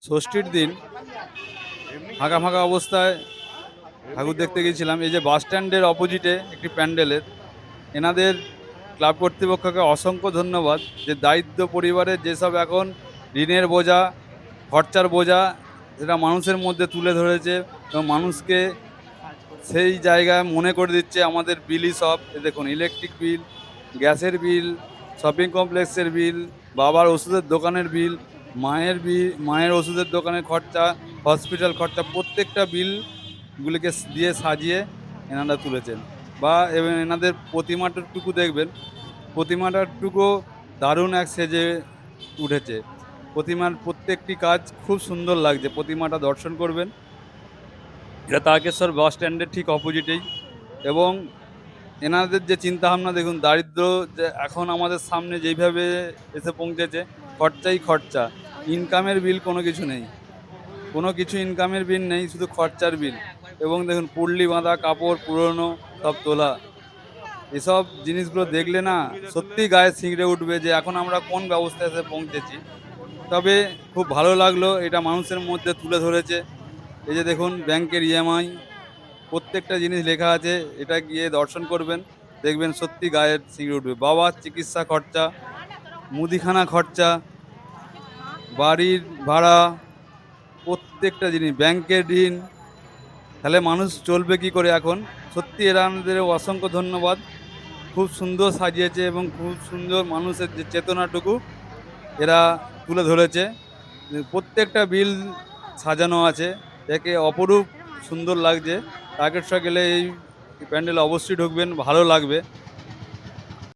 ষষ্ঠীর দিন ফাঁকা ফাঁকা অবস্থায় ঠাকুর দেখতে গিয়েছিলাম। এই যে বাস স্ট্যান্ডের অপোজিটে একটি প্যান্ডেলের, এনাদের ক্লাব কর্তৃপক্ষকে অসংখ্য ধন্যবাদ যে দারিদ্র পরিবারের যেসব এখন ঋণের বোঝা, খরচার বোঝা, সেটা মানুষের মধ্যে তুলে ধরেছে এবং মানুষকে সেই জায়গায় মনে করে দিচ্ছে আমাদের বিলই সব। এ দেখুন, ইলেকট্রিক বিল, গ্যাসের বিল, শপিং কমপ্লেক্সের বিল, বাবার ওষুধের দোকানের বিল, মায়ের ওষুধের দোকানের খরচা, হসপিটাল খরচা, প্রত্যেকটা বিলগুলিকে দিয়ে সাজিয়ে এনারা তুলেছেন। বা এবং এনাদের প্রতিমাটাটুকু দেখবেন, প্রতিমাটাটুকু দারুণ এক সেজে উঠেছে। প্রতিমার প্রত্যেকটি কাজ খুব সুন্দর লাগছে। প্রতিমাটা দর্শন করবেন, এটা তারকেশ্বর বাস স্ট্যান্ডের ঠিক অপোজিটেই। এবং এনাদের যে চিন্তাভাবনা দেখুন, দারিদ্র যে এখন আমাদের সামনে যেইভাবে এসে পৌঁছেছে, খরচাই খরচা, ইনকামের বিল কোনো কিছু নেই, কোনো কিছু ইনকামের বিল নেই, শুধু খরচার বিল। এবং দেখুন, পুরলি বাঁধা কাপড় পুরনো সব তোলা, এসব জিনিসগুলো দেখলে না সত্যিই গায়ে শিংড়ে উঠবে যে এখন আমরা কোন ব্যবস্থায় এসে পৌঁছেছি। তবে খুব ভালো লাগলো, এটা মানুষের মধ্যে তুলে ধরেছে। এই যে দেখুন, ব্যাংকের ইএমআই, প্রত্যেকটা জিনিস লেখা আছে, এটা গিয়ে দর্শন করবেন, দেখবেন সত্যি গায়ের শিংড়ে উঠবে। বাবার চিকিৎসা খরচা, মুদিখানা খরচা, বাড়ির ভাড়া, প্রত্যেকটা জিনিস, ব্যাংকের ঋণ, তাহলে মানুষ চলবে কি করে এখন। সত্যি এরা আমাদের অসংখ্য ধন্যবাদ। খুব সুন্দর সাজিয়েছে এবং খুব সুন্দর মানুষের যে চেতনাটুকু এরা তুলে ধরেছে। প্রত্যেকটা বিল সাজানো আছে, একে অপরূপ সুন্দর লাগছে। তারকেশ্বর গেলে এই প্যান্ডেলে অবশ্যই ঢুকবেন, ভালো লাগবে।